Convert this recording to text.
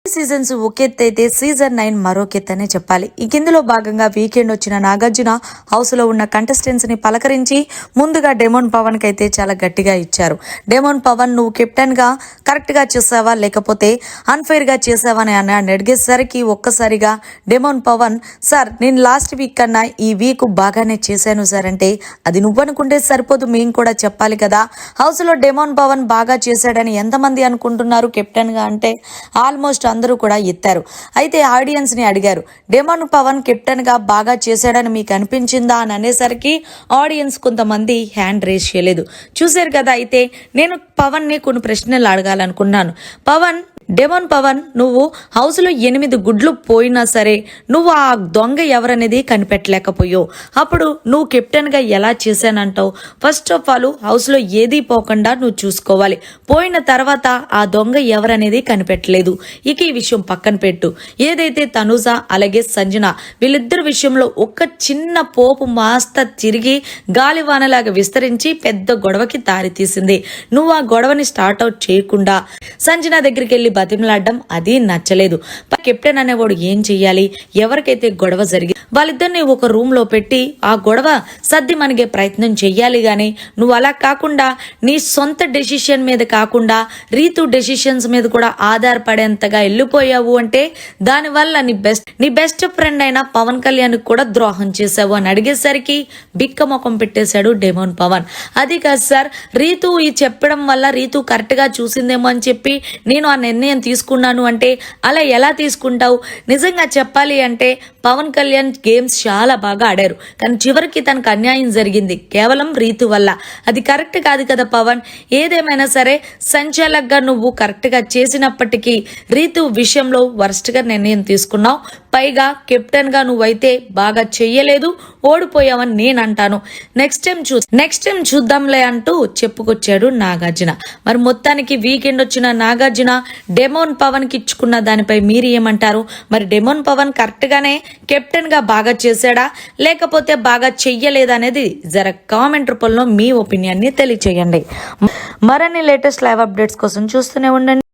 Seasons ఒకెత్తైతే season 9 మరొకెత్తనే చెప్పాలి. ఈ కిందలో భాగంగా వీకెండ్ వచ్చిన నాగార్జున హౌస్ లో ఉన్న కంటెస్టెంట్స్ ని పలకరించి ముందుగా డెమోన్ పవన్ కి అయితే చాలా గట్టిగా ఇచ్చారు. డెమోన్ పవన్ నువ్వు కెప్టెన్ గా కరెక్ట్ గా చేసావా లేకపోతే అన్ఫెయిర్ గా చేసావా అని అడిగేసరికి ఒక్కసారిగా డెమోన్ పవన్ సార్ నేను లాస్ట్ వీక్ కన్నా ఈ వీక్ బాగానే చేశాను సార్ అంటే అది నువ్వనుకుంటే సరిపోదు, మేము కూడా చెప్పాలి కదా. హౌస్ లో డెమోన్ పవన్ బాగా చేశాడని ఎంతమంది అనుకుంటున్నారు కెప్టెన్ గా అంటే ఆల్మోస్ట్ అందరూ కూడా ఎత్తారు. అయితే ఆడియన్స్ ని అడిగారు డెమోన్ పవన్ కెప్టెన్ గా బాగా చేశాడని మీకు అనిపించిందా అని అనేసరికి ఆడియన్స్ కొంతమంది హ్యాండ్ రేస్ చేయలేదు. చూశారు కదా. అయితే నేను పవన్ ని కొన్ని ప్రశ్నలు అడగాలనుకున్నాను. డెమోన్ పవన్ నువ్వు హౌస్ లో 8 గుడ్లు పోయినా సరే నువ్వు ఆ దొంగ ఎవరనేది కనిపెట్టలేకపోయావు. అప్పుడు నువ్వు కెప్టెన్ గా ఎలా చేశానంటావు? ఫస్ట్ ఆఫ్ ఆల్ హౌస్ లో ఏది పోకుండా నువ్వు చూసుకోవాలి. పోయిన తర్వాత ఆ దొంగ ఎవరనేది కనిపెట్టలేదు. ఇక ఈ విషయం పక్కన పెట్టు. ఏదైతే తనుజ అలాగే సంజన వీళ్ళిద్దరు విషయంలో ఒక చిన్న పోపు మాస్త తిరిగి గాలివానలాగా విస్తరించి పెద్ద గొడవకి దారితీసింది. నువ్వు ఆ గొడవని స్టార్ట్ అవుట్ చేయకుండా సంజన దగ్గరికి వెళ్ళి బతిమలాడడం అది నచ్చలేదు. కెప్టెన్ అనేవాడు ఏం చెయ్యాలి? ఎవరికైతే గొడవ జరిగి వాళ్ళిద్దరిని ఒక రూమ్ లో పెట్టి ఆ గొడవ సర్ది మనగే ప్రయత్నం చెయ్యాలి. గాని నువ్వు అలా కాకుండా నీ సొంత డెసిషన్ మీద కాకుండా రీతు డెసిషన్స్ మీద కూడా ఆధారపడేంతగా వెళ్ళిపోయావు అంటే దానివల్ల నీ బెస్ట్ ఫ్రెండ్ అయిన పవన్ కళ్యాణ్ కూడా ద్రోహం చేసావు అని అడిగేసరికి బిక్క ముఖం పెట్టేశాడు డెమోన్ పవన్. అది కాదు సార్, రీతు ఈ చెప్పడం వల్ల రీతు కరెక్ట్ గా చూసిందేమో అని చెప్పి నేను ఆ నిర్ణయం తీసుకున్నాను అంటే అలా ఎలా తీసుకుంటావు? నిజంగా చెప్పాలి అంటే పవన్ కళ్యాణ్ గేమ్స్ చాలా బాగా ఆడారు, కానీ చివరికి తనకు అన్యాయం జరిగింది కేవలం రీతు వల్ల. అది కరెక్ట్ కాదు కదా పవన్. ఏదేమైనా సరే సంచాలకుగా నువ్వు కరెక్ట్ గా చేసినప్పటికీ రీతు విషయంలో వర్స్ట్ గా నిర్ణయం తీసుకున్నావు. పైగా కెప్టెన్ గా నువ్వైతే బాగా చెయ్యలేదు, ఓడిపోయావని నేను అంటాను. నెక్స్ట్ టైం చూద్దాంలే అంటూ చెప్పుకొచ్చాడు నాగార్జున. మరి మొత్తానికి వీకెండ్ వచ్చిన నాగార్జున డెమోన్ పవన్ కి ఇచ్చుకున్న దానిపై మీరు ఏమంటారు? మరి డెమోన్ పవన్ కరెక్ట్ గానే కెప్టెన్ గా బాగా చేశాడా లేకపోతే బాగా చెయ్యలేదా అనేది జర కామెంట్ రూపంలో మీ ఒపీనియన్ ని తెలియచేయండి. మరిన్ని లేటెస్ట్ లైవ్ అప్డేట్స్ కోసం చూస్తూనే ఉండండి.